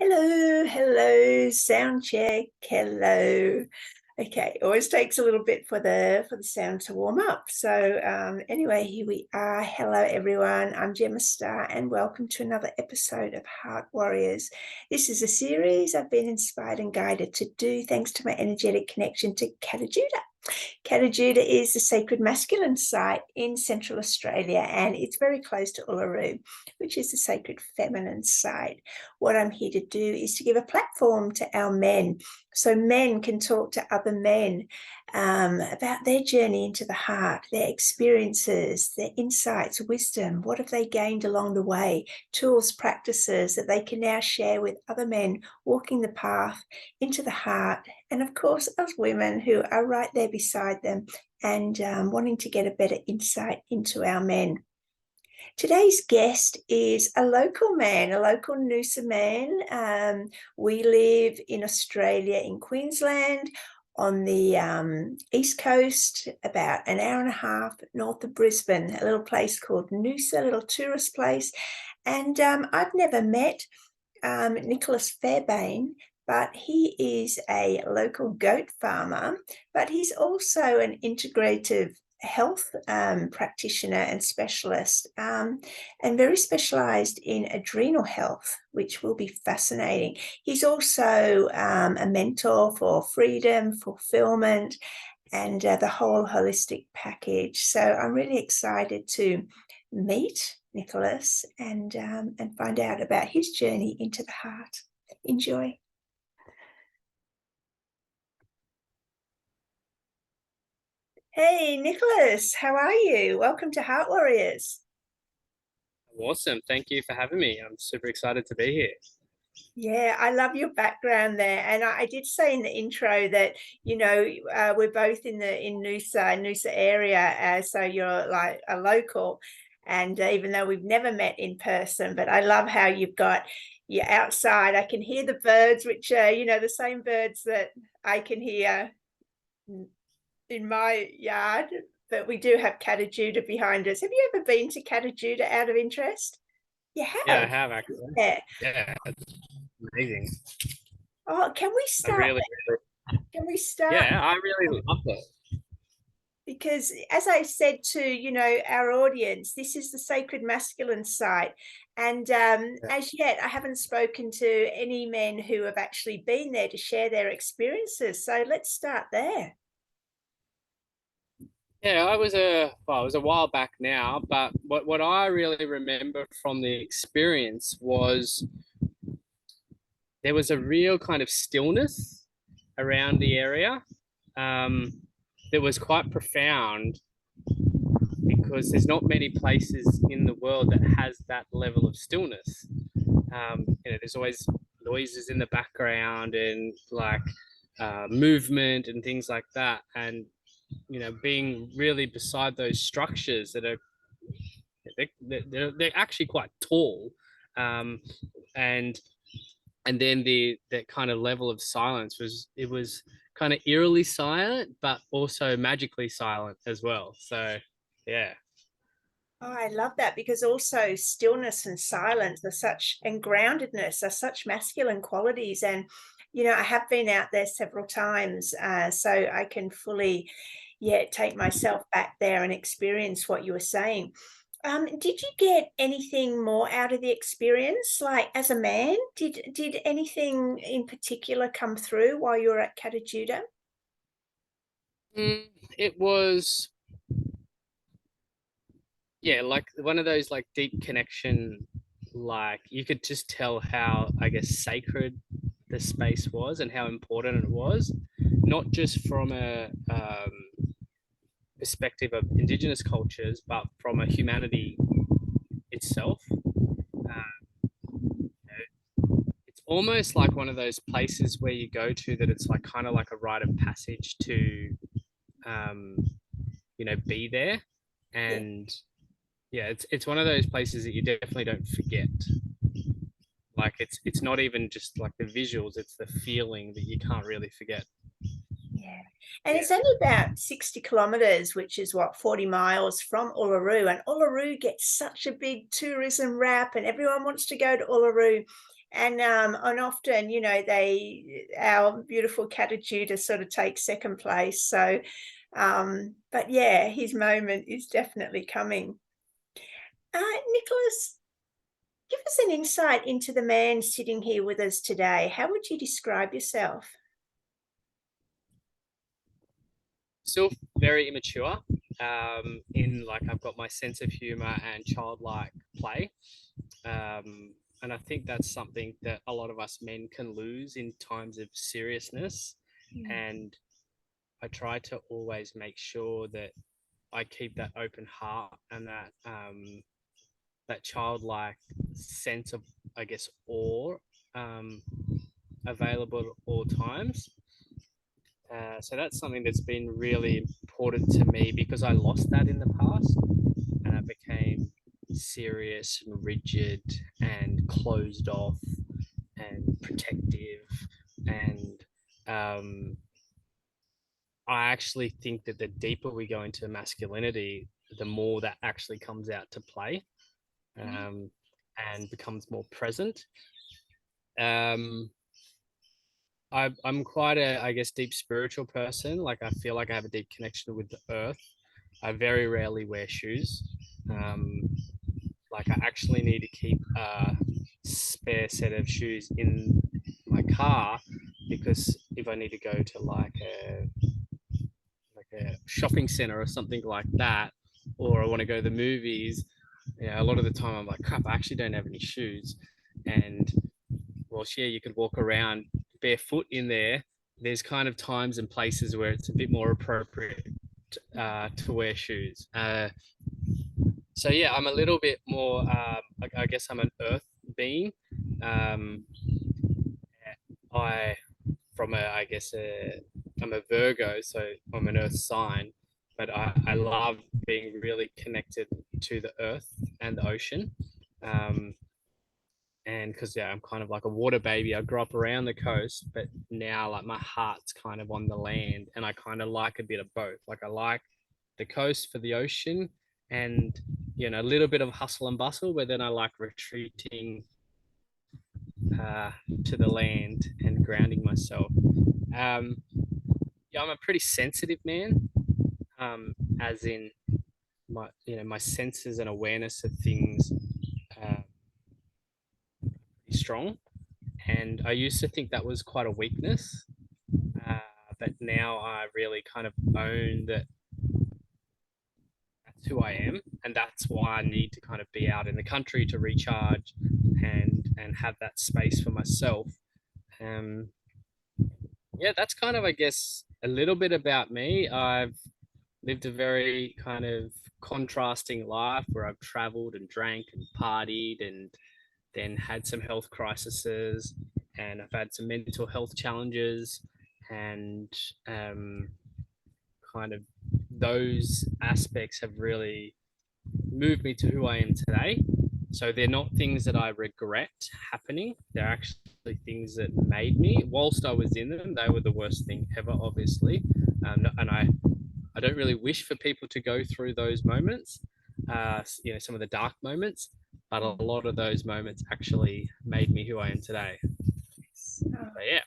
Hello, sound check, hello. Okay, always takes a little bit for the sound to warm up. So anyway, here we are. Hello everyone. I'm Gemma Starr and welcome to another episode of Heart Warriors. This is a series I've been inspired and guided to do thanks to my energetic connection to Kata Judah. Kata Judah is the sacred masculine site in Central Australia, and it's very close to Uluru, which is the sacred feminine site. What I'm here to do is to give a platform to our men so men can talk to other men about their journey into the heart, their experiences, their insights, wisdom. What have they gained along the way? Tools, practices that they can now share with other men walking the path into the heart. And of course, us women who are right there beside them and wanting to get a better insight into our men. Today's guest is a local man, a local Noosa man. We live in Australia, in Queensland, on the east coast, about an hour and a half north of Brisbane, a little place called Noosa, a little tourist place. And I've never met Nicholas Fairbairn, but he is a local goat farmer, but he's also an integrative health practitioner and specialist, and very specialized in adrenal health, which will be fascinating. He's also a mentor for freedom, fulfillment, and the whole holistic package. So I'm really excited to meet Nicholas and find out about his journey into the heart. Enjoy. Hey, Nicholas, how are you? Welcome to Heart Warriors. Awesome. Thank you for having me. I'm super excited to be here. Yeah, I love your background there. And I did say in the intro that, we're both in Noosa area. So you're like a local. And even though we've never met in person, but I love how you're outside. I can hear the birds, which are, the same birds that I can hear in my yard. But we do have Kata Judah behind us. Have you ever been to Kata Judah out of interest? You Yeah, I have? have actually. Yeah. Yeah, it's amazing. Oh, can we I start? really, Can we start? yeah, I really love it. Because as I said to, our audience, this is the sacred masculine site. And Yeah. as yet, I haven't spoken to any men who have actually been there to share their experiences. So let's start there. Yeah, it was a while back now, but what I really remember from the experience was there was a real kind of stillness around the area um, that was quite profound because there's not many places in the world that has that level of stillness. There's always noises in the background and like movement and things like that. And, being really beside those structures that are, they're actually quite tall. Um, and, and then that kind of level of silence was kind of eerily silent, but also magically silent as well. So, yeah. Oh, I love that because also stillness and silence and groundedness are such masculine qualities. And, I have been out there several times, so I can fully, take myself back there and experience what you were saying. Did you get anything more out of the experience? Like as a man, did anything in particular come through while you were at Kata Judah? It was, yeah, like one of those like deep connection, like you could just tell how, I guess, sacred the space was and how important it was, not just from a perspective of indigenous cultures, but from a humanity itself. It's almost like one of those places where you go to that it's like kind of like a rite of passage to, um, be there. Yeah. And yeah, it's one of those places that you definitely don't forget. Like it's not even just like the visuals, it's the feeling that you can't really forget. Yeah. And Yeah. it's only about 60 kilometers, which is what, 40 miles from Uluru. And Uluru gets such a big tourism rap, and everyone wants to go to Uluru. And often, our beautiful cat Judah sort of takes second place. So, but yeah, his moment is definitely coming. Nicholas, give us an insight into the man sitting here with us today. How would you describe yourself? Still very immature. In like I've got my sense of humor and childlike play. And I think that's something that a lot of us men can lose in times of seriousness. Mm. And I try to always make sure that I keep that open heart and that childlike sense of, I guess, awe um, available at all times. So that's something that's been really important to me because I lost that in the past and I became serious and rigid and closed off and protective. And um, I actually think that the deeper we go into masculinity, the more that actually comes out to play um, and becomes more present. Um, I'm quite a, I guess, deep spiritual person. Like I feel like I have a deep connection with the earth. I very rarely wear shoes. Um, like I actually need to keep a spare set of shoes in my car because if I need to go to like a shopping center or something like that, or I want to go to the movies, yeah, a lot of the time I'm like, crap, I actually don't have any shoes. And well, yeah, you could walk around barefoot in there. There's kind of times and places where it's a bit more appropriate to wear shoes. So yeah, I'm a little bit more. I guess I'm an earth being. Um, I from a I guess I'm a Virgo, so I'm an earth sign. But I love being really connected to the earth and the ocean. Um, and because yeah, I'm kind of like a water baby. I grew up around the coast, but now like my heart's kind of on the land, and I kind of like a bit of both. Like I like the coast for the ocean, and a little bit of hustle and bustle, but then I like retreating uh, to the land and grounding myself. Um, yeah, I'm a pretty sensitive man, as in my senses and awareness of things pretty strong. And I used to think that was quite a weakness, uh, but now I really kind of own that that's who I am, and that's why I need to kind of be out in the country to recharge and have that space for myself. Um, yeah, that's kind of, I guess, a little bit about me. I've lived a very kind of contrasting life where I've traveled and drank and partied and then had some health crises and I've had some mental health challenges and kind of those aspects have really moved me to who I am today. So they're not things that I regret happening. They're actually things that made me. Whilst I was in them, they were the worst thing ever, obviously. And I don't really wish for people to go through those moments, some of the dark moments, but a lot of those moments actually made me who I am today. So, yeah.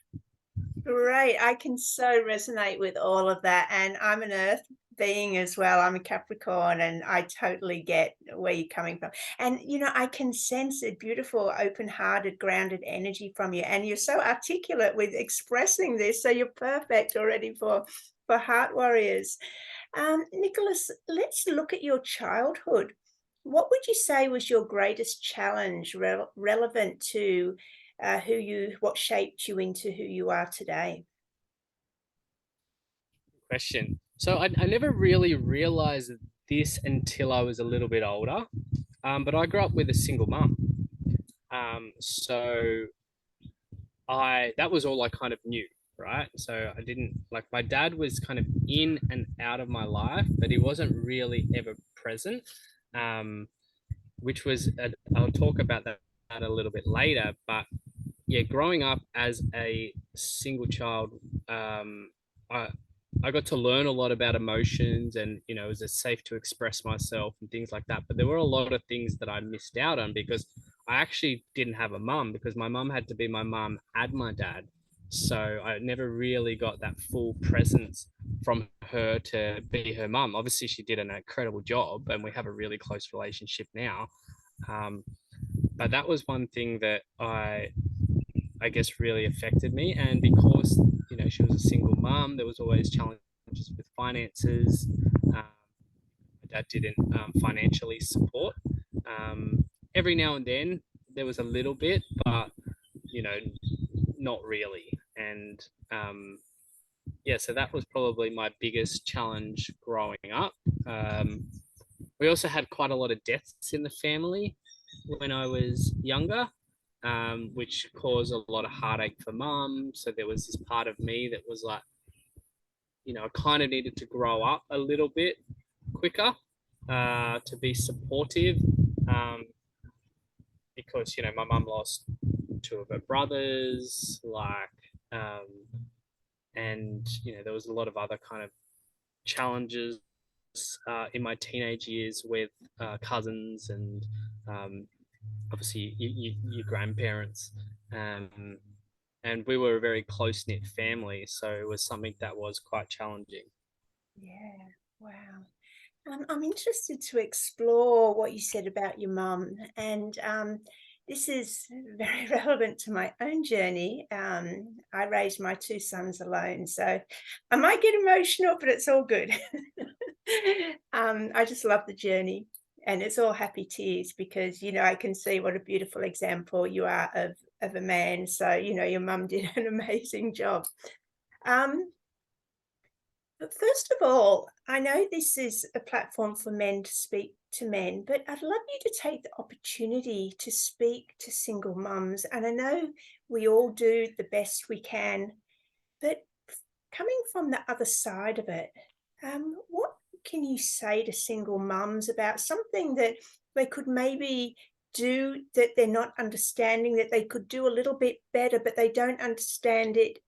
Great. I can so resonate with all of that. And I'm an earth being as well. I'm a Capricorn and I totally get where you're coming from. And, I can sense a beautiful, open hearted, grounded energy from you. And you're so articulate with expressing this. So you're perfect already for Heart Warriors. Nicholas, let's look at your childhood. What would you say was your greatest challenge relevant to what shaped you into who you are today? Question. So I never really realized this until I was a little bit older. But I grew up with a single mum. So that was all I kind of knew, right? So I didn't like my dad was kind of in and out of my life, but he wasn't really ever present. Um, which was I'll talk about that a little bit later. But yeah, growing up as a single child, I I got to learn a lot about emotions, and it was safe to express myself and things like that. But there were a lot of things that I missed out on because I actually didn't have a mum because my mum had to be my mum and my dad. So I never really got that full presence from her to be her mum. Obviously, she did an incredible job, and we have a really close relationship now. Um, but that was one thing that I guess really affected me. And because she was a single mum, there was always challenges with finances. My dad didn't financially support. Um, every now and then there was a little bit, but you know, not really. And yeah, so that was probably my biggest challenge growing up. Um, we also had quite a lot of deaths in the family when I was younger, which caused a lot of heartache for mum. So there was this part of me that was like, I kind of needed to grow up a little bit quicker to be supportive, um, because my mum lost two of her brothers, um, and there was a lot of other kind of challenges in my teenage years with cousins and obviously your grandparents. Um, and we were a very close knit family, so it was something that was quite challenging. Yeah, wow. I'm interested to explore what you said about your mum, and this is very relevant to my own journey. I raised my two sons alone, so I might get emotional, but it's all good. I just love the journey, and it's all happy tears because I can see what a beautiful example you are of a man. So your mum did an amazing job. Um, but first of all, I know this is a platform for men to speak to men, but I'd love you to take the opportunity to speak to single mums. And I know we all do the best we can, but coming from the other side of it, what can you say to single mums about something that they could maybe do that they're not understanding, that they could do a little bit better, but they don't understand it?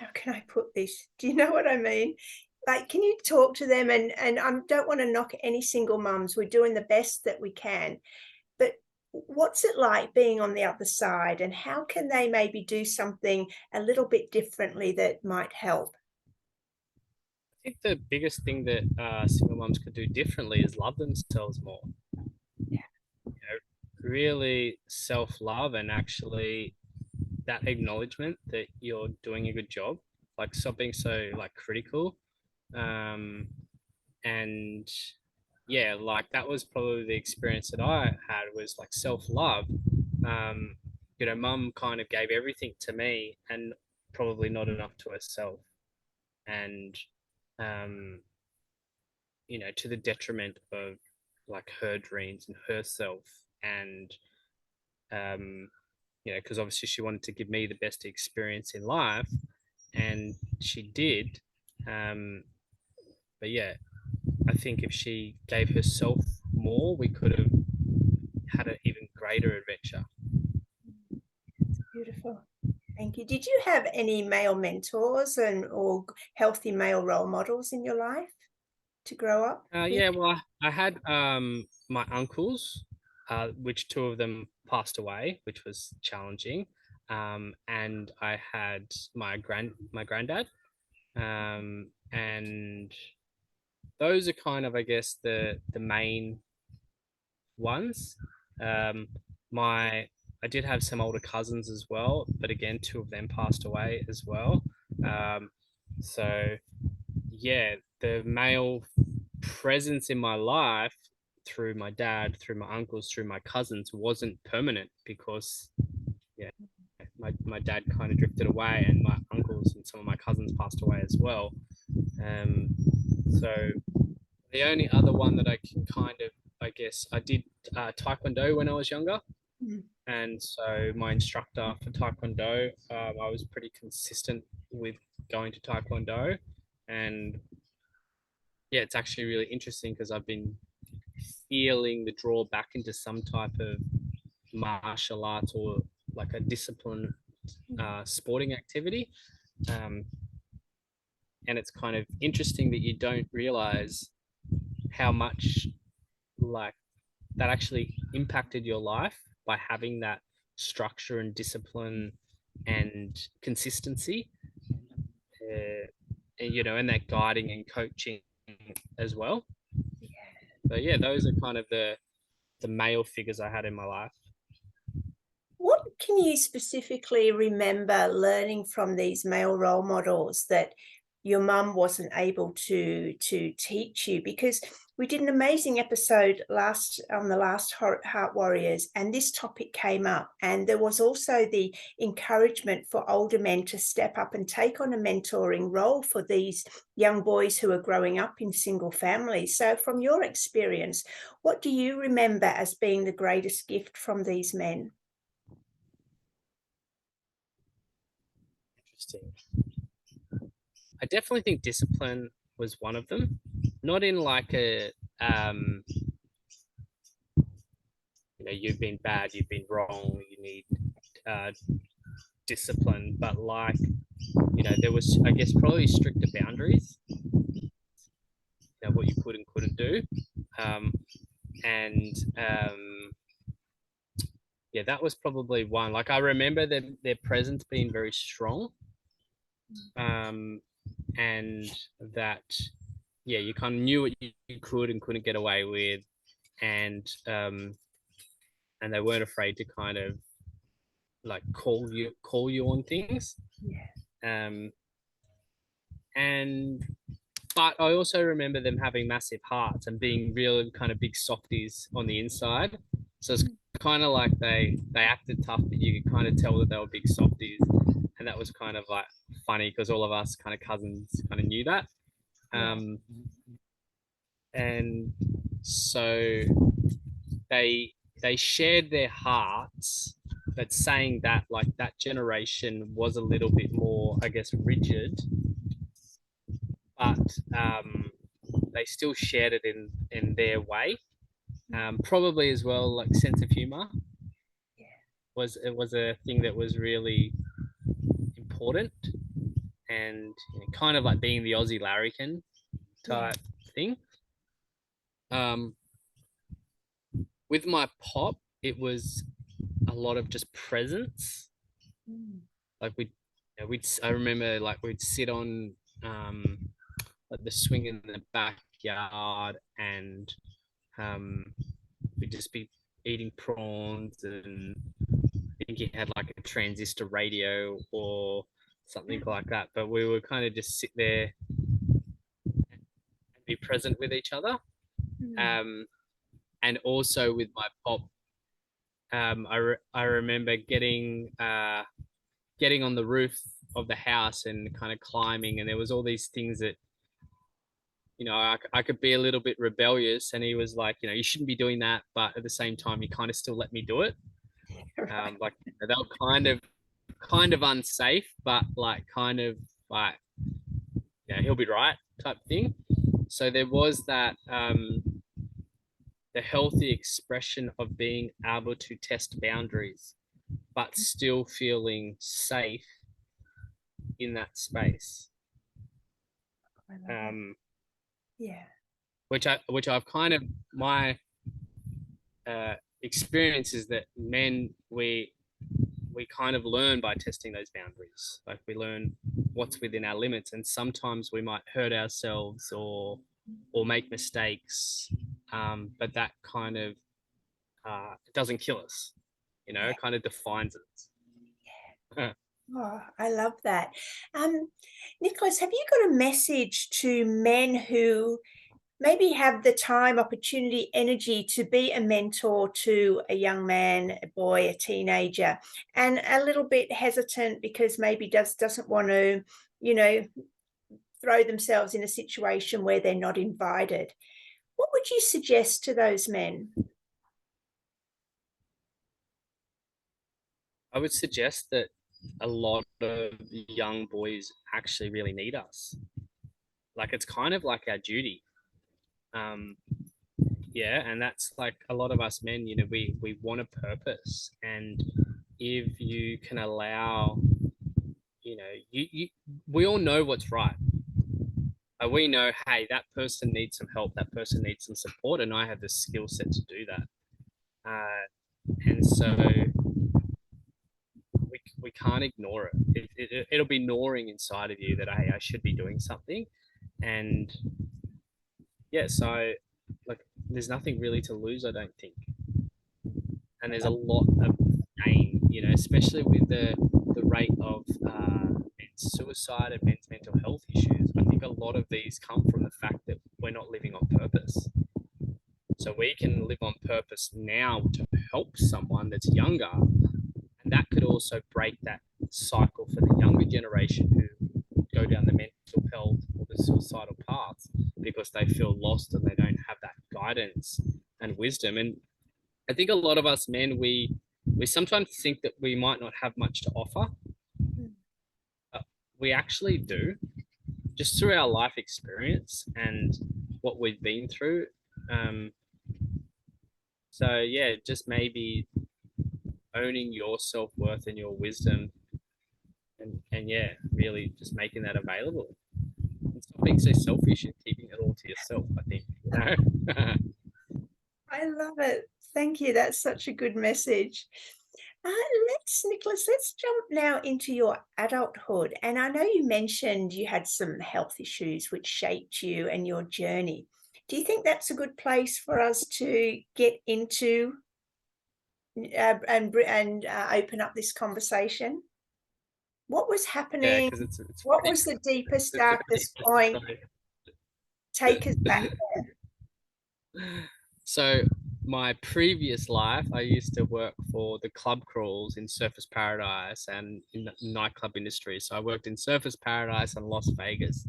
How can I put this? Do you know what I mean? Like, can you talk to them? And I don't want to knock any single mums. We're doing the best that we can, but what's it like being on the other side, and how can they maybe do something a little bit differently that might help? I think the biggest thing that single moms could do differently is love themselves more. Yeah. Really self love, and actually that acknowledgement that you're doing a good job. Like, stop being so like critical. Um, and yeah, like that was probably the experience that I had, was like self love. Um, Mum kind of gave everything to me and probably not enough to herself, and um, to the detriment of like her dreams and herself, and because obviously she wanted to give me the best experience in life, and she did. Um, but yeah, I think if she gave herself more, we could have had an even greater adventure. Beautiful. Thank you. Did you have any male mentors and or healthy male role models in your life to grow up with? Yeah, well, I had my uncles, which two of them passed away, which was challenging. And I had my granddad, and those are kind of, I guess, the main ones. Um, my I did have some older cousins as well, but again, two of them passed away as well. Um, so yeah, the male presence in my life through my dad, through my uncles, through my cousins wasn't permanent because yeah, my dad kind of drifted away, and my uncles and some of my cousins passed away as well. Um, so the only other one that I can kind of, I guess, I did Taekwondo when I was younger. Mm. And so my instructor for Taekwondo, I was pretty consistent with going to Taekwondo. And yeah, it's actually really interesting because I've been feeling the draw back into some type of martial arts or like a discipline sporting activity. Um, and it's kind of interesting that you don't realize how much like that actually impacted your life by having that structure and discipline and consistency, and, and that guiding and coaching as well. So yeah, those are kind of the male figures I had in my life. What can you specifically remember learning from these male role models that your mum wasn't able to teach you? Because we did an amazing episode on the last Heart Warriors, and this topic came up, and there was also the encouragement for older men to step up and take on a mentoring role for these young boys who are growing up in single families. So from your experience, what do you remember as being the greatest gift from these men? Interesting. I definitely think discipline was one of them. Not in like a you've been bad, you've been wrong, you need uh, discipline, but like, there was, I guess, probably stricter boundaries, what you could and couldn't do. Um, and yeah, that was probably one. Like, I remember their presence being very strong. And that, yeah, you kind of knew what you could and couldn't get away with. And they weren't afraid to kind of like call you on things. Yeah. And but I also remember them having massive hearts and being real kind of big softies on the inside. So it's kind of like they acted tough, but you could kind of tell that they were big softies, and that was kind of like funny because all of us kind of cousins kind of knew that. And so they shared their hearts, but saying that like that generation was a little bit more, I guess, rigid, but they still shared it in their way. Probably as well, like sense of humor was a thing that was really important, and kind of like being the Aussie larrikin type thing. With my pop, it was a lot of just presence. Like I remember like we'd sit on like the swing in the backyard, and we'd just be eating prawns, and I think he had like a transistor radio or something like that. But we would kind of just sit there and be present with each other. And also with my pop, I remember getting on the roof of the house and kind of climbing, and there was all these things that I could be a little bit rebellious, and he was like, you shouldn't be doing that, but at the same time he kind of still let me do it. Like they were kind of unsafe, but like kind of like, yeah, he'll be right type thing. So there was that the healthy expression of being able to test boundaries, but still feeling safe in that space. Yeah. Which I've kind of, my experience is that men, we kind of learn by testing those boundaries. Like we learn what's within our limits, and sometimes we might hurt ourselves or make mistakes, but that kind of doesn't kill us. It kind of defines us. Oh, I love that. Nicholas, have you got a message to men who maybe have the time, opportunity, energy to be a mentor to a young man, a boy, a teenager, and a little bit hesitant because maybe doesn't want to, throw themselves in a situation where they're not invited? What would you suggest to those men? I would suggest that a lot of young boys actually really need us. Like it's kind of like our duty. Yeah, and that's like a lot of us men, we want a purpose, and if you can allow, we all know what's right. We know, hey, that person needs some help, that person needs some support, and I have the skill set to do that. And so we can't ignore it'll be gnawing inside of you that hey, I should be doing something. And yeah, so like there's nothing really to lose, I don't think. And there's a lot of gain, especially with the rate of suicide and men's mental health issues. I think a lot of these come from the fact that we're not living on purpose. So we can live on purpose now to help someone that's younger, and that could also break that cycle for the younger generation who go down the mental health or the suicidal paths because they feel lost and they don't have that guidance and wisdom. And I think a lot of us men, we sometimes think that we might not have much to offer. But we actually do, just through our life experience and what we've been through. Um, so yeah, just maybe owning your self-worth and your wisdom, and yeah, really just making that available. And stop being so selfish and keeping it all to yourself, I think. I love it. Thank you. That's such a good message. Nicholas, let's jump now into your adulthood. And I know you mentioned you had some health issues which shaped you and your journey. Do you think that's a good place for us to get into and open up this conversation? What was Yeah, happening? because it's What pretty, was the deepest, it's a darkest point? pretty Take us back. So my previous life, I used to work for the club crawls in Surfers Paradise and in the nightclub industry. So I worked in Surfers Paradise and Las Vegas.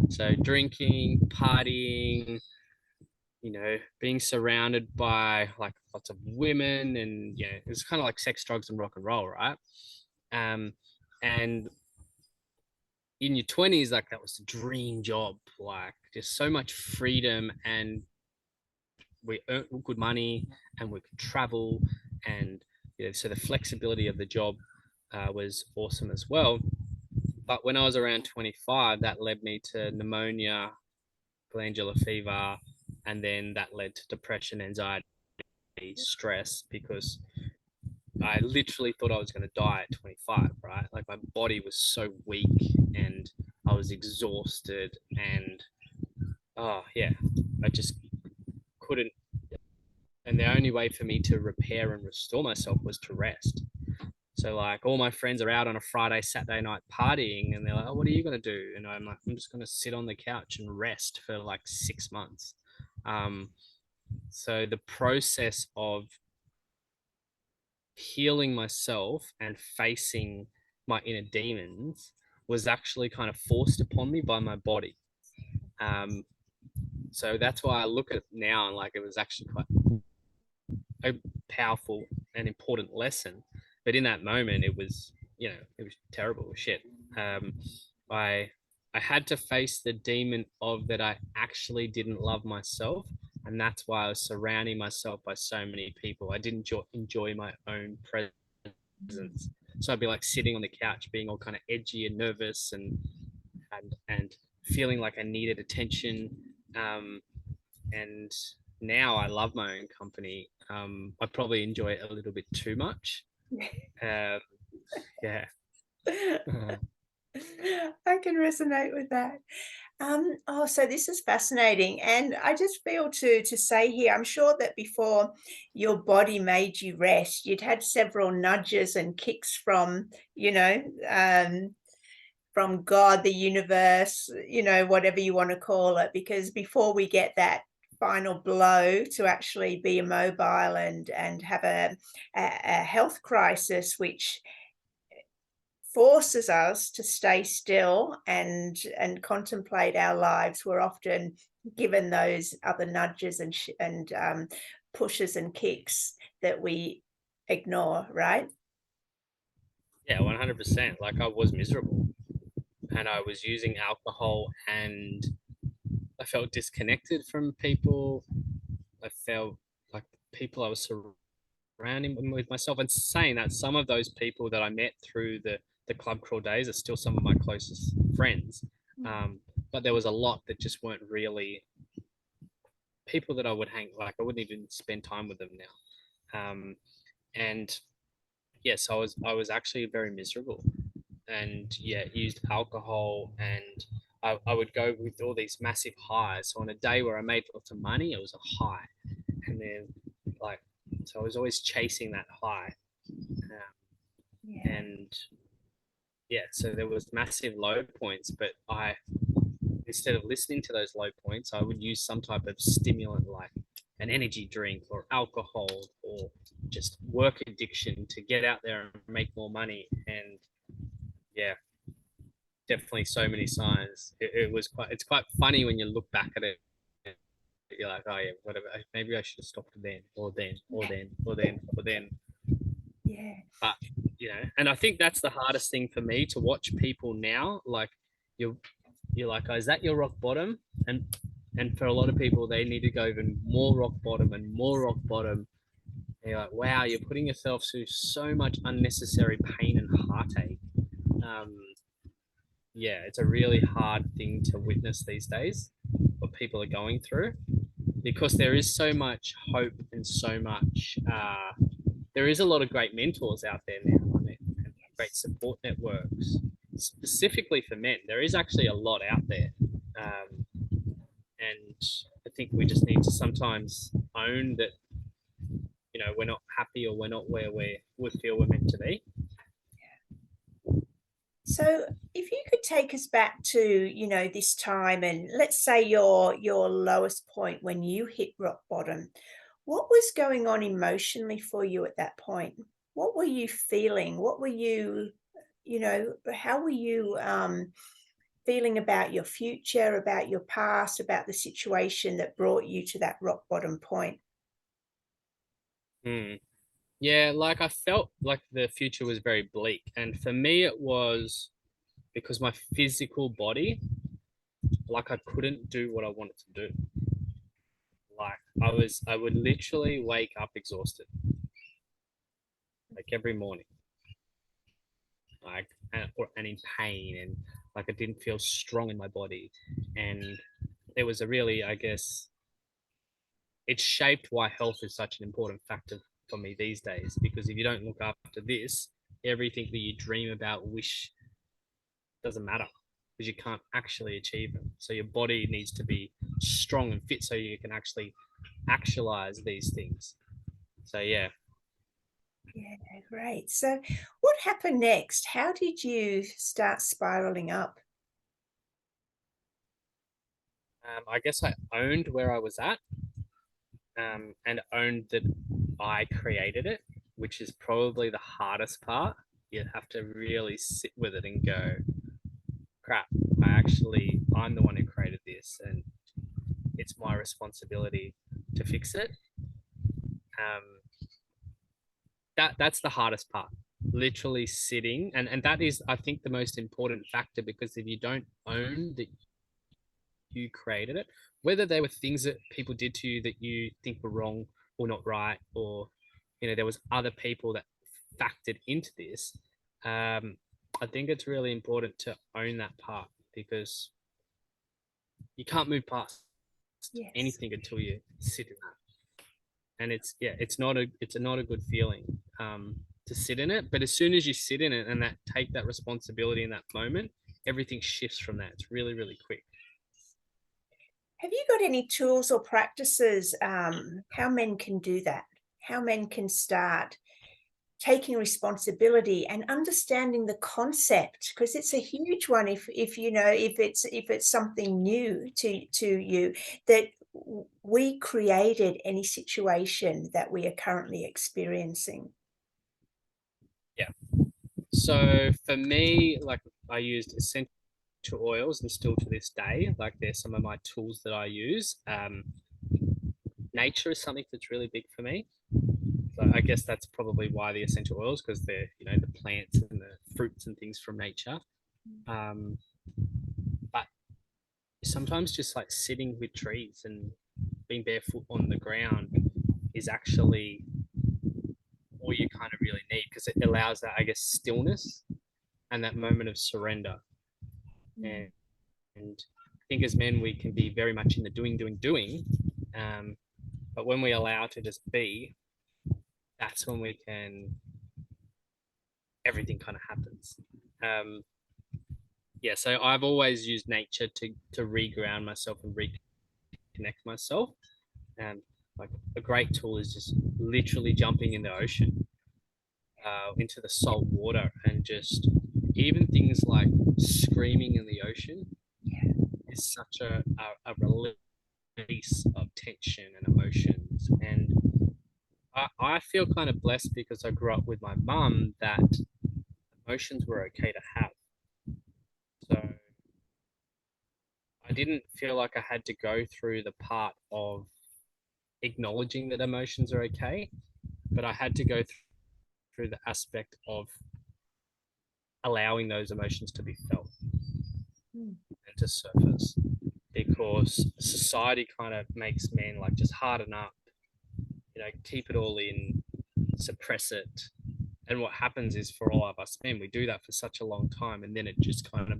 So drinking, partying, being surrounded by like lots of women, and it was kind of like sex, drugs, and rock and roll, right? And in your 20s, like that was the dream job, like just so much freedom, and we earned good money and we could travel, and so the flexibility of the job was awesome as well. But when I was around 25, that led me to pneumonia, glandular fever, and then that led to depression, anxiety, stress, because I literally thought I was going to die at 25, right? Like my body was so weak and I was exhausted, and oh yeah, I just couldn't. And the only way for me to repair and restore myself was to rest. So like all my friends are out on a Friday, Saturday night partying, and they're like, "Oh, what are you gonna do?" And I'm like, "I'm just gonna sit on the couch and rest for like 6 months." Um, so the process of healing myself and facing my inner demons was actually kind of forced upon me by my body. Um, so that's why I look at it now and like it was actually quite a powerful and important lesson. But in that moment, it was terrible shit. Um, I I had to face the demon of that I actually didn't love myself, and that's why I was surrounding myself by so many people. I didn't enjoy my own presence. So I'd be like sitting on the couch, being all kind of edgy and nervous, and feeling like I needed attention. Um, and now I love my own company. I probably enjoy it a little bit too much. Uh, yeah. I can resonate with that. Oh, so this is fascinating. And I just feel to say here, I'm sure that before your body made you rest, you'd had several nudges and kicks from God, the universe, whatever you want to call it, because before we get that final blow to actually be immobile and have a health crisis, which forces us to stay still and contemplate our lives, we're often given those other nudges and pushes and kicks that we ignore, right? Yeah, 100%. Like I was miserable and I was using alcohol, and I felt disconnected from people. I felt like people I was surrounding with myself. And saying that, some of those people that I met through the club crawl days are still some of my closest friends. But there was a lot that just weren't really people that I would hang, like I wouldn't even spend time with them now. And yes, I was actually very miserable, and yeah, used alcohol, and I would go with all these massive highs. So on a day where I made lots of money, it was a high, and then like, so I was always chasing that high, Yeah. and yeah, so there was massive low points, but I, instead of listening to those low points, I would use some type of stimulant like an energy drink or alcohol or just work addiction to get out there and make more money. And yeah, definitely so many signs. It was quite, it's quite funny when you look back at it. You're like, oh yeah, whatever. Maybe I should have stopped then, or then, or then, or then, or then. Yeah. But and I think that's the hardest thing for me to watch people now. Like you're you're like, oh, is that your rock bottom? And for a lot of people, they need to go even more rock bottom and more rock bottom. And you're like, wow, you're putting yourself through so much unnecessary pain and heartache. Um, yeah, it's a really hard thing to witness these days, what people are going through, because there is so much hope and so much. There is a lot of great mentors out there now, and great support networks, specifically for men. There is actually a lot out there. Um, and I think we just need to sometimes own that, we're not happy or we're not where we feel we're meant to be. So if you could take us back to, this time, and let's say your lowest point when you hit rock bottom, what was going on emotionally for you at that point? What were you feeling? What were you, how were you feeling about your future, about your past, about the situation that brought you to that rock bottom point? Hmm. Yeah, like I felt like the future was very bleak. And for me, it was because my physical body, like I couldn't do what I wanted to do. Like I would literally wake up exhausted, like every morning, like, and in pain, and like I didn't feel strong in my body. And it was a really, I guess, it shaped why health is such an important factor for me these days. Because if you don't look after this, everything that you dream about, wish, doesn't matter, because you can't actually achieve them. So your body needs to be strong and fit so you can actually actualize these things. So yeah, Yeah, great. So what happened next? How did you start spiraling up? I guess I owned where I was at, and owned that I created it, which is probably the hardest part. You have to really sit with it and go, crap, I'm the one who created this, and it's my responsibility to fix it. Um, that's the hardest part, literally sitting, and that is, I think, the most important factor, because if you don't own that you created it, whether they were things that people did to you that you think were wrong or not right, or there was other people that factored into this. I think it's really important to own that part, because you can't move past Yes. anything until you sit in that. And it's not a good feeling, to sit in it. But as soon as you sit in it and that take that responsibility in that moment, everything shifts from that. It's really, really quick. Have you got any tools or practices, how men can do that? How men can start taking responsibility and understanding the concept, because it's a huge one if if it's something new to you, that we created any situation that we are currently experiencing. Yeah. So for me, like, I used essential oils, and still to this day, like, they're some of my tools that I use. Nature is something that's really big for me. So I guess that's probably why the essential oils, because they're, the plants and the fruits and things from nature. Um, but sometimes just like sitting with trees and being barefoot on the ground is actually all you kind of really need, because it allows that, I guess, stillness and that moment of surrender. Mm. And I think as men, we can be very much in the doing, doing, doing. But when we allow to just be, that's when we can, everything kind of happens. Yeah, so I've always used nature to reground myself and reconnect myself. And like a great tool is just literally jumping in the ocean, into the salt water, and just even things like screaming in the ocean is such a release of tension and emotions. And I feel kind of blessed because I grew up with my mum that emotions were okay to have. So I didn't feel like I had to go through the part of acknowledging that emotions are okay, but I had to go through the aspect of allowing those emotions to be felt Mm. and to surface, because society kind of makes men like just harden up, keep it all in, suppress it. And what happens is, for all of us men, we do that for such a long time, and then it just kind of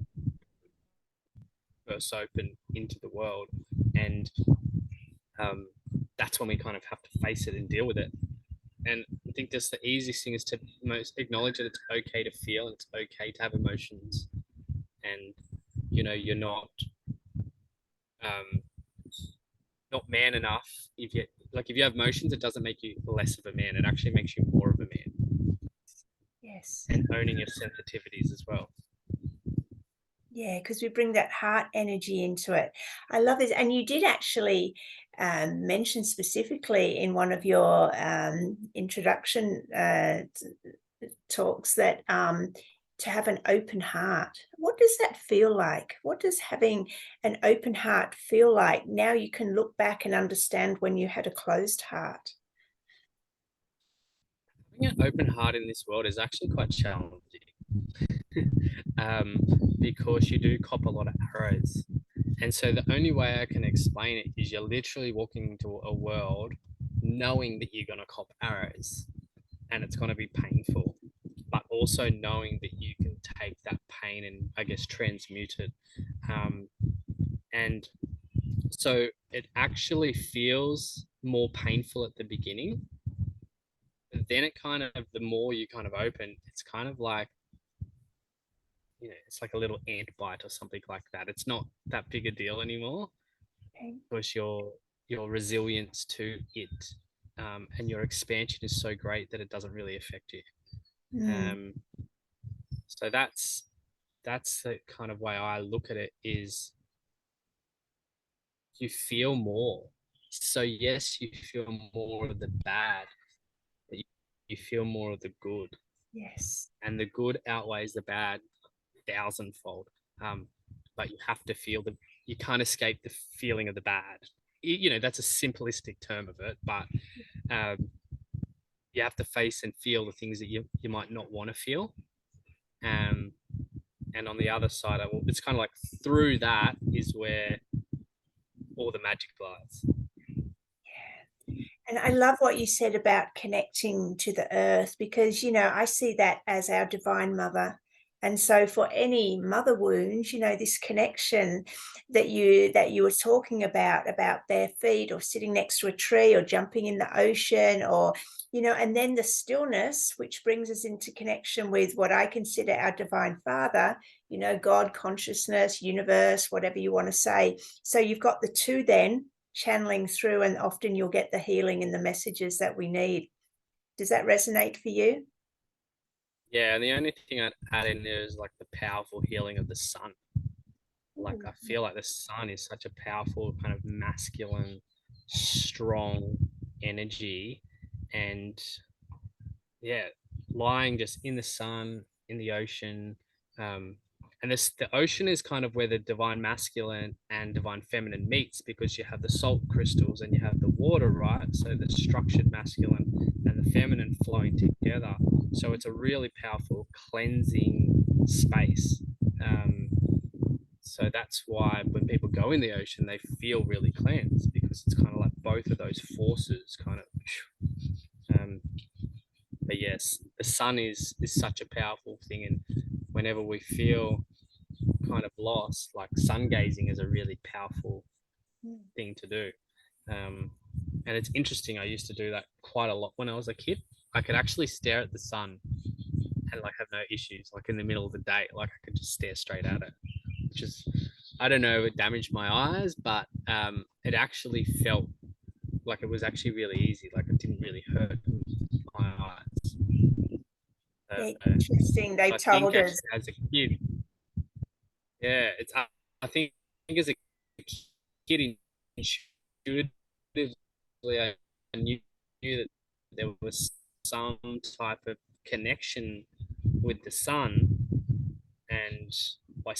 bursts open into the world. And um, that's when we kind of have to face it and deal with it. And I think just the easiest thing is to most acknowledge that it's okay to feel and it's okay to have emotions. And you're um, not man enough. If you have emotions, it doesn't make you less of a man. It actually makes you more of a man. Yes. And owning your sensitivities as well. Yeah, because we bring that heart energy into it. I love this. And you did actually mention specifically in one of your introduction talks that to have an open heart. What does that feel like? What does having an open heart feel like? Now you can look back and understand when you had a closed heart. Having an open heart in this world is actually quite challenging, um, because you do cop a lot of arrows. And so the only way I can explain it is you're literally walking into a world knowing that you're going to cop arrows and it's going to be painful, but also knowing that you can take that pain and, I guess, transmute it. And so it actually feels more painful at the beginning. But then it kind of, the more you kind of open, it's kind of like, it's like a little ant bite or something like that. It's not that big a deal anymore, Okay. because your resilience to it, and your expansion is so great that it doesn't really affect you. Mm, Um, so that's the kind of way I look at it, is you feel more. So yes, you feel more of the bad, but you feel more of the good, yes. and the good outweighs the bad thousandfold. Um, but you have to feel you can't escape the feeling of the bad. That's a simplistic term of it, but um, you have to face and feel the things that you might not want to feel. Um, and on the other side, it's kind of like through that is where all the magic lies. And I love what you said about connecting to the earth because, I see that as our divine mother. And so for any mother wounds, this connection that you were talking about bare feet or sitting next to a tree or jumping in the ocean or, and then the stillness, which brings us into connection with what I consider our divine father, God, consciousness, universe, whatever you want to say. So you've got the two then channeling through, and often you'll get the healing and the messages that we need. Does that resonate for you? Yeah, and the only thing I'd add in there is like the powerful healing of the sun. Like I feel like the sun is such a powerful kind of masculine, strong energy, and yeah, lying just in the sun, in the ocean. Um, and the ocean is kind of where the divine masculine and divine feminine meets, because you have the salt crystals and you have the water, right? So the structured masculine and the feminine flowing together. So it's a really powerful cleansing space. So that's why when people go in the ocean, they feel really cleansed, because it's kind of like both of those forces kind of. Um, but yes, the sun is such a powerful thing, and whenever we feel kind of lost, like sun gazing is a really powerful thing to do. And it's interesting. I used to do that quite a lot when I was a kid. I could actually stare at the sun and like have no issues. Like in the middle of the day, like I could just stare straight at it, which is, I don't know, it damaged my eyes, but it actually felt like it was actually really easy. Like it didn't really hurt my eyes. Yeah, So interesting. They I think told us. actually as a kid, yeah, I think as a kid intuitively, I knew that there was some type of connection with the sun, and by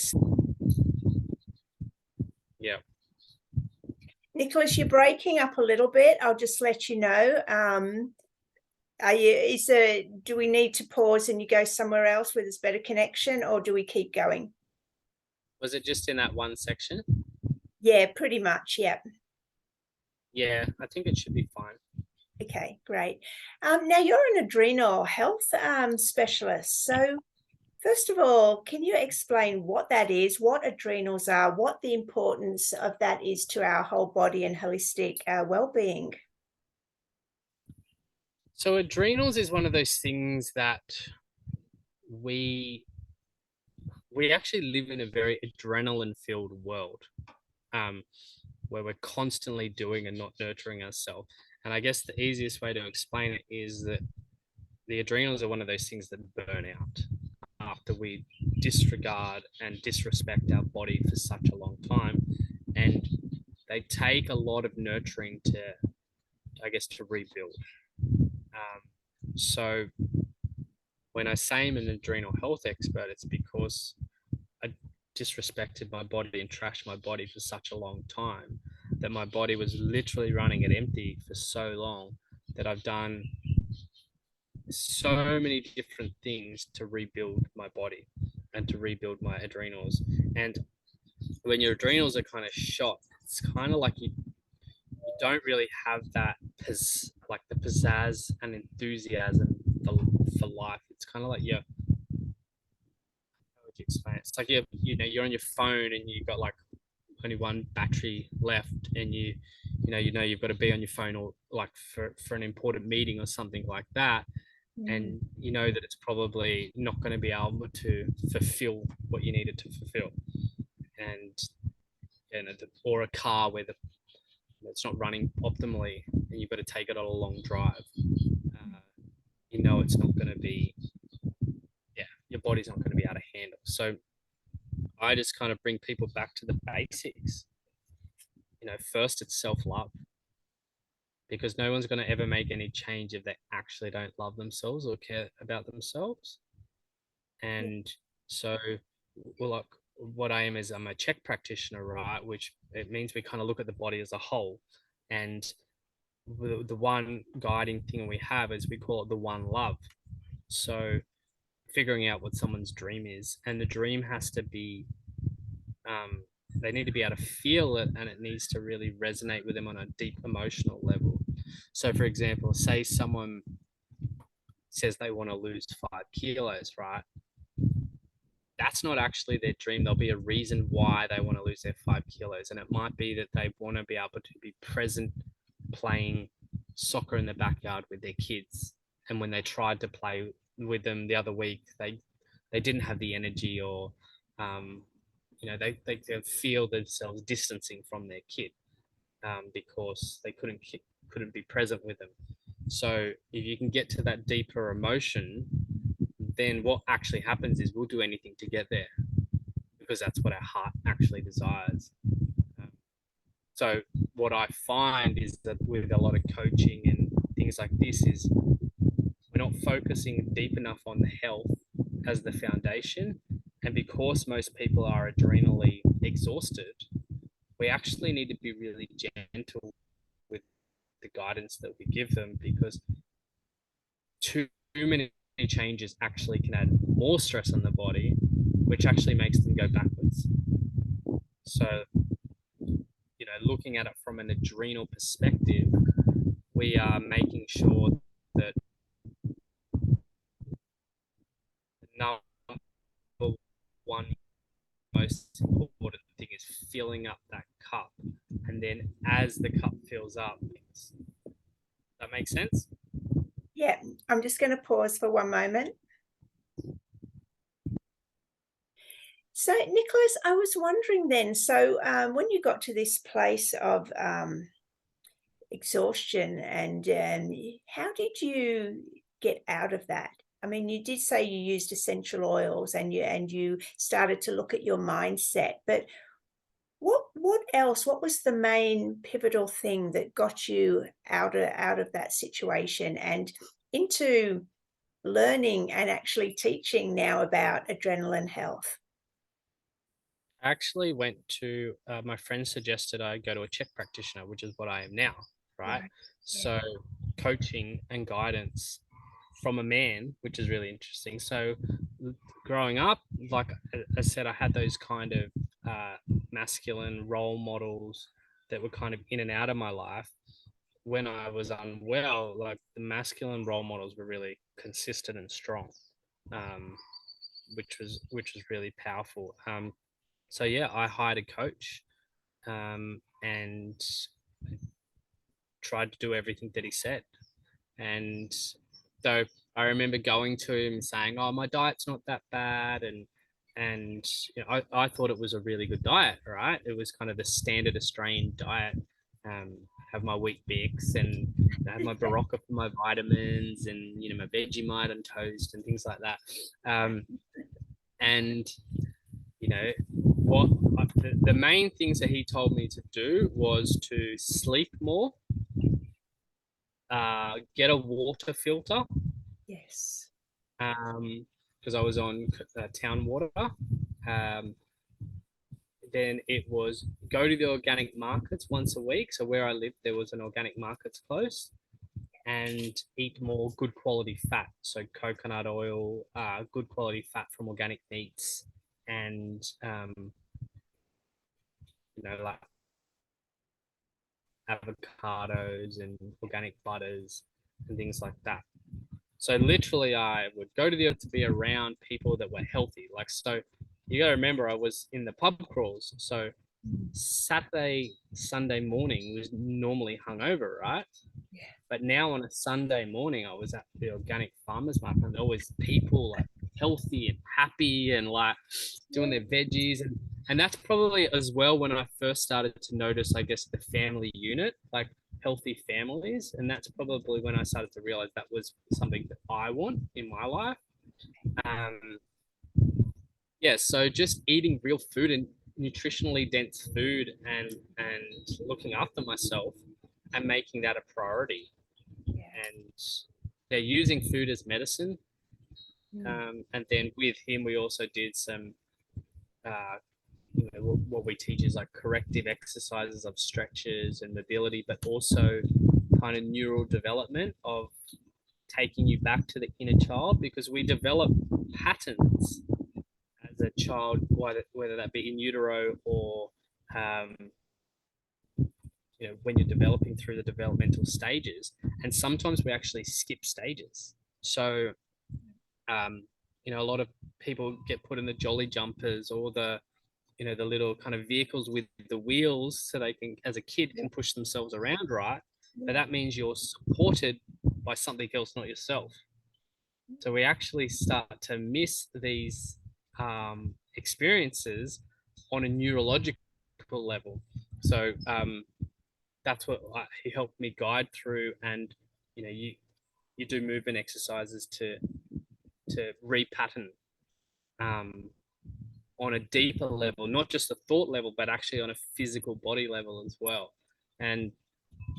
yeah. Nicholas, you're breaking up a little bit. I'll just let you know. Do we need to pause and you go somewhere else where there's better connection, or do we keep going? Was it just in that one section? Yeah, pretty much. Yeah. Yeah, I think it should be fine. Okay, great. Now you're an adrenal health specialist. So first of all, can you explain what that is, what adrenals are, what the importance of that is to our whole body and holistic well-being? So adrenals is one of those things that we we actually live in a very adrenaline filled world, um, where we're constantly doing and not nurturing ourselves. And I guess the easiest way to explain it is that the adrenals are one of those things that burn out after we disregard and disrespect our body for such a long time. And they take a lot of nurturing to, I guess, to rebuild. So when I say I'm an adrenal health expert, it's because I disrespected my body and trashed my body for such a long time that my body was literally running at empty for so long that I've done so many different things to rebuild my body and to rebuild my adrenals. And when your adrenals are kind of shot, it's kind of like you don't really have that like the pizzazz and enthusiasm for life. It's kind of like you're, how would you explain it? It's like you're on your phone and you got like only one battery left, and you know you've got to be on your phone or like for an important meeting or something like that, Mm. and you know that it's probably not going to be able to fulfill what you needed to fulfill, and or a car where it's not running optimally and you've got to take it on a long drive. uh, it's not going to be, yeah, your body's not going to be able to handle. So I just kind of bring people back to the basics. First it's self-love, because no one's going to ever make any change if they actually don't love themselves or care about themselves. Yeah. And so, well, like what I am is I'm a check practitioner, right? Which it means we kind of look at the body as a whole. And the one guiding thing we have is we call it the one love. So figuring out what someone's dream is, and the dream has to be, um, they need to be able to feel it, and it needs to really resonate with them on a deep emotional level. So, for example, say someone says they want to lose 5 kilos, right? That's not actually their dream. There'll be a reason why they want to lose their 5 kilos. And it might be that they want to be able to be present playing soccer in the backyard with their kids. And when they tried to play with them the other week, they didn't have the energy, or, they feel themselves distancing from their kid, because they couldn't be present with them. So if you can get to that deeper emotion, then what actually happens is we'll do anything to get there, because that's what our heart actually desires. Um, so what I find is that with a lot of coaching and things like this is we're not focusing deep enough on the health as the foundation. And because most people are adrenally exhausted, we actually need to be really gentle with the guidance that we give them, because too many changes actually can add more stress on the body, which actually makes them go backwards. So, looking at it from an adrenal perspective, we are making sure that the number one most important thing is filling up that cup. And then as the cup fills up, does that make sense? Yeah, I'm just going to pause for one moment. So, Nicholas, I was wondering then, so when you got to this place of exhaustion, and how did you get out of that? I mean, you did say you used essential oils, and you started to look at your mindset, but what else? What was the main pivotal thing that got you out of that situation and into learning and actually teaching now about adrenaline health? I actually went to my friend suggested I go to a Czech practitioner, which is what I am now, right? Right. Yeah. So coaching and guidance from a man, which is really interesting. So growing up, like I said, I had those kind of masculine role models that were kind of in and out of my life. When I was unwell, like the masculine role models were really consistent and strong, um, which was really powerful. So yeah, I hired a coach and tried to do everything that he said. And though I remember going to him and saying, "Oh, my diet's not that bad," and I thought it was a really good diet. Right, it was kind of the standard Australian diet. Have my wheat bix and have my Barocca for my vitamins and my Vegemite and toast and things like that. And what the main things that he told me to do was to sleep more, get a water filter, Yes. because I was on town water. Um, then it was go to the organic markets once a week. So where I lived, there was an organic markets close, and eat more good quality fat. So coconut oil, good quality fat from organic meats, and like avocados and organic butters and things like that. So literally, I would go to the to be around people that were healthy. Like, so you got to remember, I was in the pub crawls. So Saturday, Sunday morning was normally hungover, right? Yeah. But now on a Sunday morning, I was at the organic farmers market, and there was people like healthy and happy and like doing their veggies, and that's probably as well when I first started to notice, I guess, the family unit, like healthy families, and that's probably when I started to realize that was something that I want in my life. Um, yeah, so just eating real food and nutritionally dense food, and looking after myself and making that a priority, Yeah. and they're using food as medicine. Mm. And then with him, we also did some, what we teach is like corrective exercises of stretches and mobility, but also kind of neural development of taking you back to the inner child, because we develop patterns as a child, whether that be in utero or um, when you're developing through the developmental stages, and sometimes we actually skip stages. So a lot of people get put in the jolly jumpers or the little kind of vehicles with the wheels, so they can, as a kid, can push themselves around, right? But that means you're supported by something else, not yourself. So we actually start to miss these experiences on a neurological level. So that's what he helped me guide through, and you do movement exercises to repattern um, on a deeper level, not just a thought level, but actually on a physical body level as well. And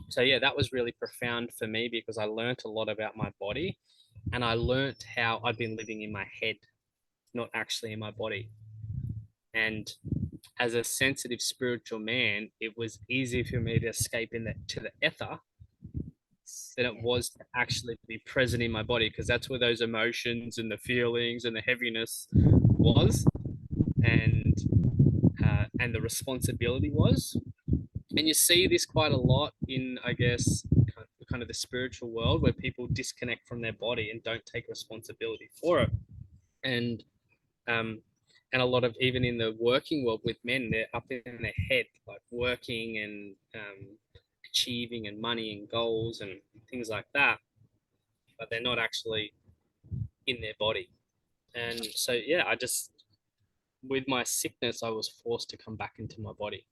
so, yeah, that was really profound for me, because I learned a lot about my body, and I learned how I'd been living in my head, not actually in my body. And as a sensitive spiritual man, it was easy for me to escape to the ether than it was to actually be present in my body, because that's where those emotions and the feelings and the heaviness was, and the responsibility was. And you see this quite a lot in, I guess, kind of the spiritual world, where people disconnect from their body and don't take responsibility for it. And um, and a lot of, even in the working world with men, they're up in their head, like working and achieving and money and goals and things like that. but they're not actually in their body. And so, yeah, with my sickness, I was forced to come back into my body.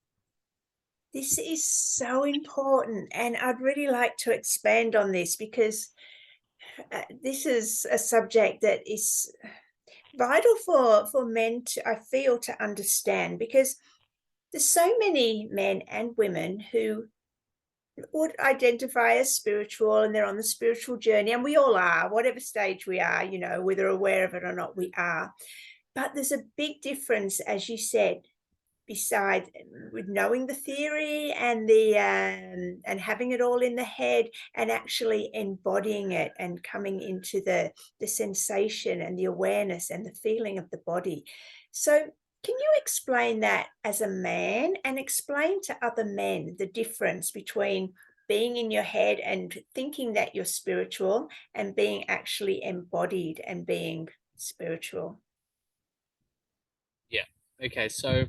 This is so important, and I'd really like to expand on this because this is a subject that is vital for men to, I feel, to understand, because there's so many men and women who would identify as spiritual, and they're on the spiritual journey, and we all are, whatever stage we are, whether aware of it or not, we are. But there's a big difference, as you said, besides with knowing the theory and the and having it all in the head, and actually embodying it and coming into the sensation and the awareness and the feeling of the body. So can you explain that as a man, and explain to other men the difference between being in your head and thinking that you're spiritual, and being actually embodied and being spiritual? Yeah. Okay. So,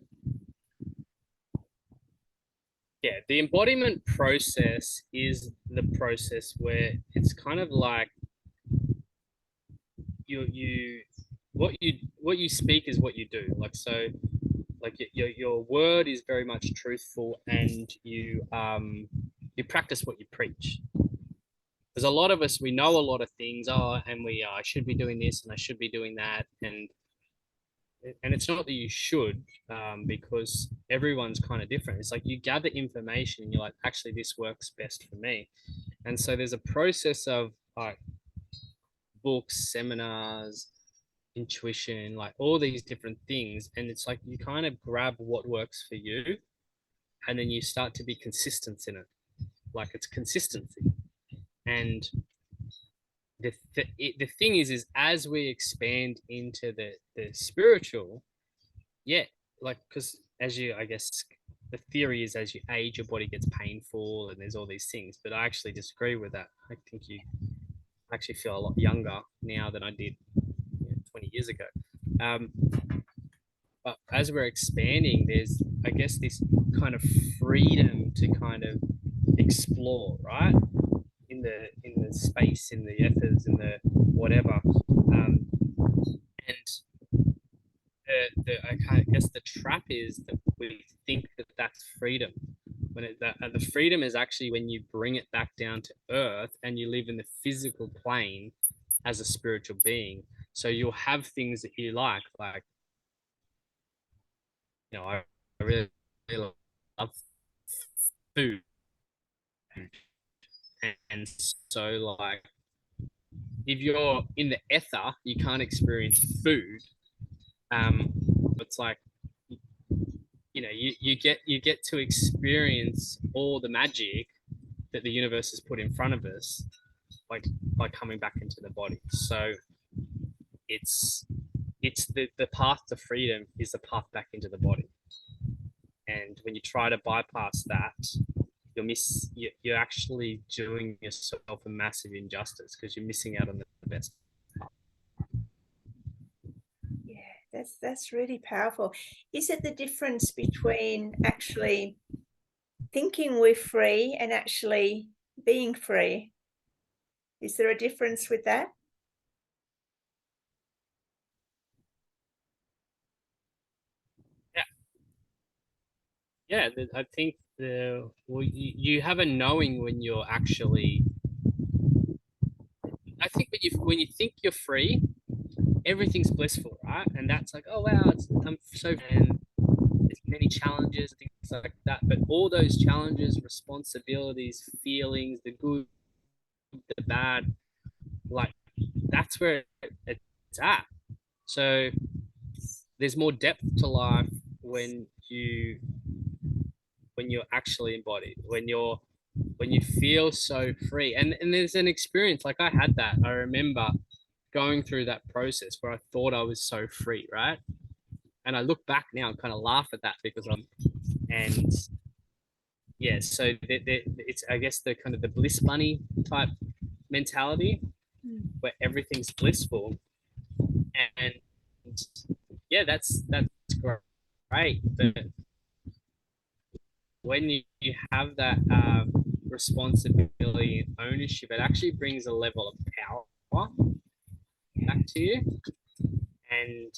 yeah, the embodiment process is the process where it's kind of like you what you speak is what you do. Like, so, like your word is very much truthful, and you practice what you preach. There's a lot of us, we know a lot of things, and I should be doing this and I should be doing that, and it's not that you should, because everyone's kind of different. It's like you gather information and you're like, actually, this works best for me. And so there's a process of like books, seminars, intuition, like all these different things. And it's like you kind of grab what works for you, and then you start to be consistent in it. Like, it's consistency. And the thing is as we expand into the spiritual, yeah, like, because as you, I guess, the theory is as you age, your body gets painful and there's all these things. But I actually disagree with that. I think you actually feel a lot younger now than I did 20 years ago. Um, but as we're expanding, there's, I guess, this kind of freedom to kind of explore, right? In the space, in the ethers, in the whatever. And I guess the trap is that we think that that's freedom. The freedom is actually when you bring it back down to earth and you live in the physical plane as a spiritual being. So you'll have things that you like, I really, really love food. And so, like, if you're in the ether, you can't experience food. Um, it's like, you get to experience all the magic that the universe has put in front of us, like by coming back into the body. So it's the path to freedom is the path back into the body. And when you try to bypass that, you're actually doing yourself a massive injustice, because you're missing out on the best. Yeah, that's really powerful. Is it the difference between actually thinking we're free and actually being free? Is there a difference with that? Yeah, yeah. I think you have a knowing when you're actually. I think when you think you're free, everything's blissful, right? And that's like, oh wow, I'm so, and there's many challenges, things like that. But all those challenges, responsibilities, feelings, the good, the bad, like, that's where it's at. So there's more depth to life when you're actually embodied, when you feel so free. And there's an experience, like, I had that. I remember going through that process where I thought I was so free, right? And I look back now and kind of laugh at that, because and yeah, so it's, I guess, the kind of the bliss bunny type mentality, where everything's blissful. And yeah, that's great. But when you have that, responsibility and ownership, it actually brings a level of power back to you, and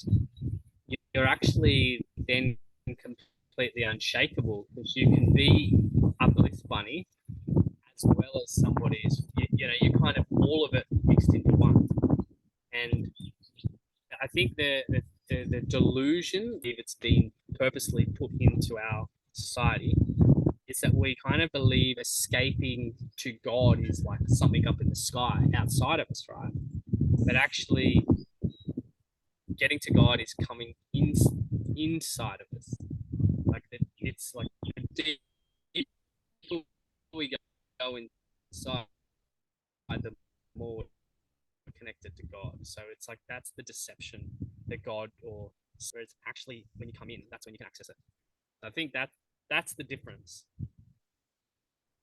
you're actually then completely unshakable because you can be a bliss bunny as well as somebody's. You kind of all of it mixed into one. And I think the delusion, if it's been purposely put into our society, is that we kind of believe escaping to God is like something up in the sky outside of us, right? But actually, getting to God is coming inside of us. Like it's like the deeper we go inside, the more we're connected to God. So it's like that's the deception that God, or where it's actually when you come in, that's when you can access it. I think that's the difference.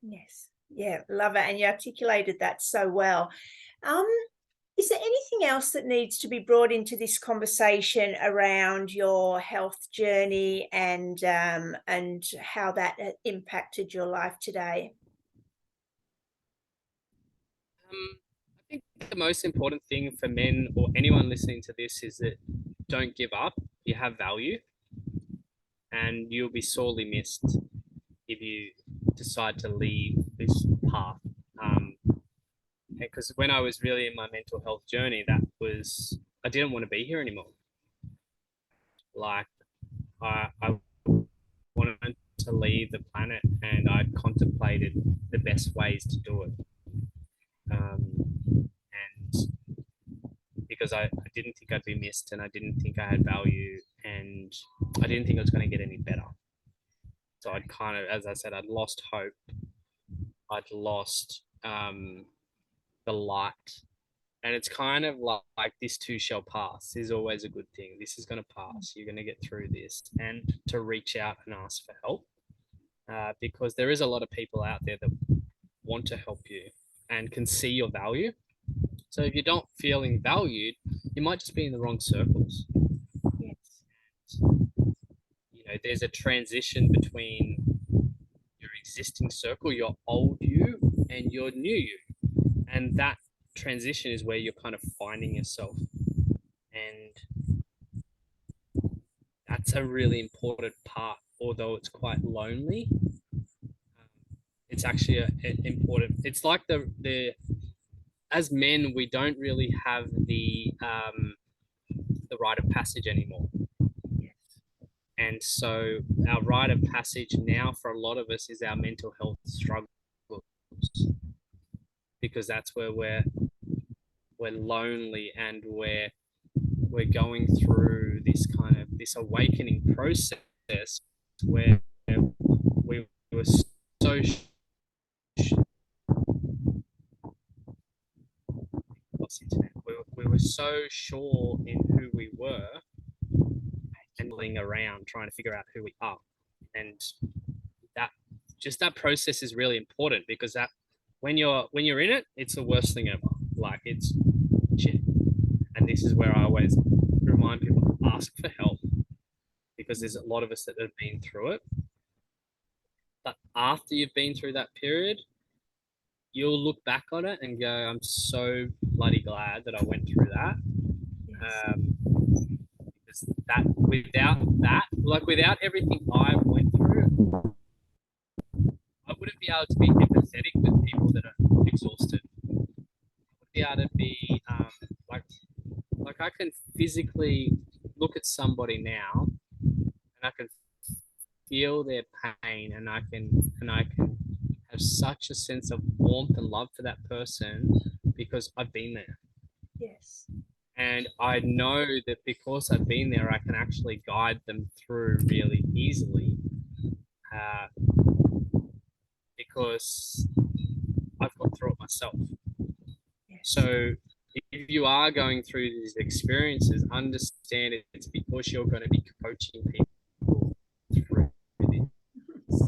Yes. Yeah, love it. And you articulated that so well. Is there anything else that needs to be brought into this conversation around your health journey and how that impacted your life today? I think the most important thing for men or anyone listening to this is that don't give up. You have value, and you'll be sorely missed if you decide to leave this path. Because when I was really in my mental health journey, I didn't want to be here anymore. Like I wanted to leave the planet, and I contemplated the best ways to do it. And because I didn't think I'd be missed, and I didn't think I had value, and I didn't think it was going to get any better. So I'd kind of, as I said, I'd lost hope. I'd lost the light. And it's kind of like this too shall pass is always a good thing. This is going to pass. You're going to get through this. And to reach out and ask for help, because there is a lot of people out there that want to help you and can see your value. So if you're not feeling valued, you might just be in the wrong circles. Yes. There's a transition between your existing circle, your old you, and your new you. And that transition is where you're kind of finding yourself. And that's a really important part, although it's quite lonely. It's actually important. It's like as men, we don't really have the rite of passage anymore. And so our rite of passage now for a lot of us is our mental health struggles, because that's where we're lonely, and we're going through this awakening process where we were so we were so sure in who we were, and around trying to figure out who we are. And that process is really important, because that when you're in it, it's the worst thing ever. Like, it's shit. And this is where I always remind people to ask for help, because there's a lot of us that have been through it. But after you've been through that period, you'll look back on it and go, I'm so bloody glad that I went through that. Yes. Because without everything I went through, I wouldn't be able to be empathetic with people that are exhausted. I wouldn't be able to be like I can physically look at somebody now, and I can feel their pain, and I can have such a sense of warmth and love for that person because I've been there. Yes. And I know that because I've been there, I can actually guide them through really easily, because I've gone through it myself. Yes. So if you are going through these experiences, understand it's because you're going to be coaching people through this.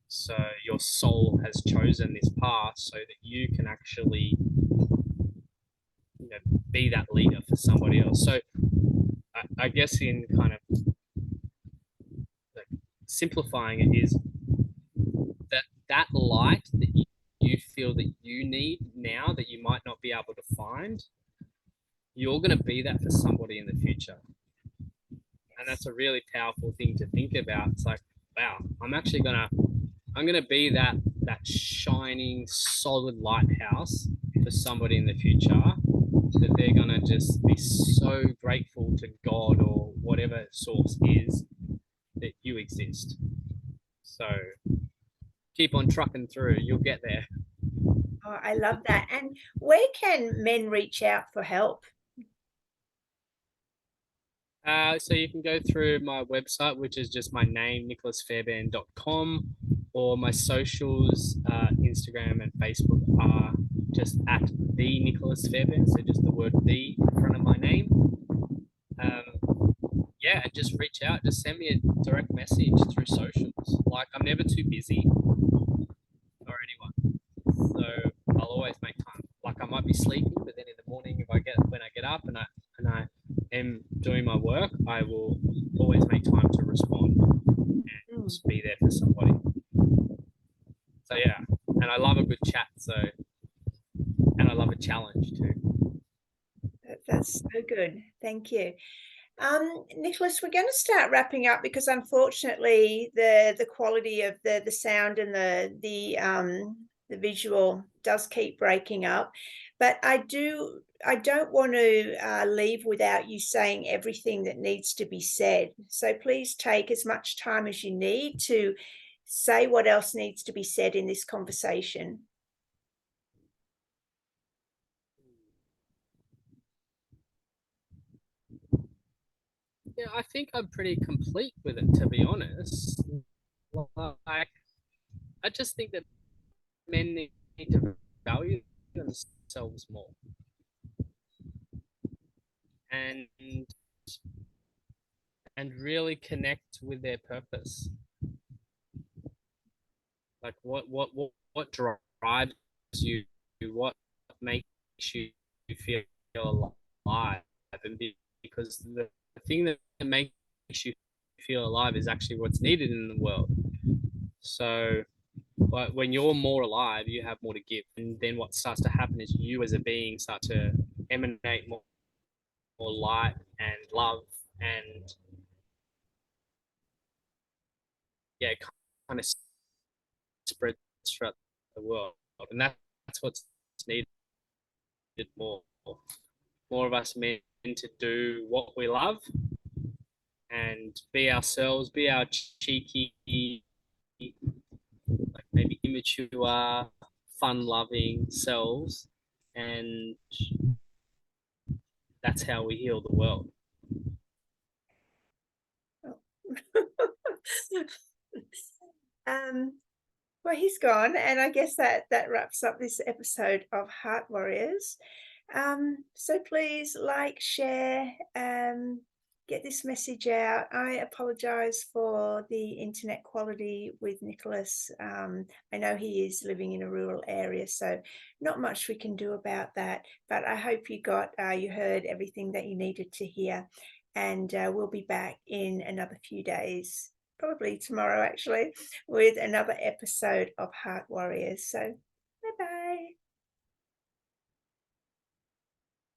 So your soul has chosen this path so that you can actually be that leader for somebody else. So I guess in kind of like simplifying it is that that light that you feel that you need now that you might not be able to find, you're going to be that for somebody in the future. And that's a really powerful thing to think about. It's like, wow, I'm gonna be that shining solid lighthouse for somebody in the future, that they're gonna just be so grateful to God or whatever source is that you exist. So keep on trucking through, you'll get there. Oh, I love that. And where can men reach out for help? So you can go through my website, which is just my name, nicholasfairbairn.com, or my socials, Instagram and Facebook are just at the Nicholas Fairbairn, so just the word "the" in front of my name. Yeah, and just reach out, just send me a direct message through socials. Like, I'm never too busy or anyone, so I'll always make time. Like, I might be sleeping, but then in the morning, when I get up and I am doing my work, I will always make time to respond and just be there for somebody. So yeah, and I love a good chat. And I love a challenge too. That's so good. Thank you. Nicholas, we're going to start wrapping up because unfortunately the quality of the sound and the visual does keep breaking up. But I don't want to leave without you saying everything that needs to be said. So please take as much time as you need to say what else needs to be said in this conversation. Yeah, I think I'm pretty complete with it, to be honest. Like, I just think that men need to value themselves more and really connect with their purpose. Like, what drives you? What makes you feel alive? And because the thing that makes you feel alive is actually what's needed in the world. So, but when you're more alive, you have more to give. And then what starts to happen is you as a being start to emanate more light and love and, yeah, kind of spreads throughout the world. And that's what's needed more. More of us men to do what we love and be ourselves, be our cheeky, like maybe immature, fun-loving selves, and that's how we heal the world. um, well, he's gone, and I guess that wraps up this episode of Heart Warriors. So please like, share, get this message out. I apologize for the internet quality with Nicholas. I know he is living in a rural area, so not much we can do about that. But I hope you heard everything that you needed to hear, and we'll be back in another few days, probably tomorrow actually, with another episode of Heart Warriors. So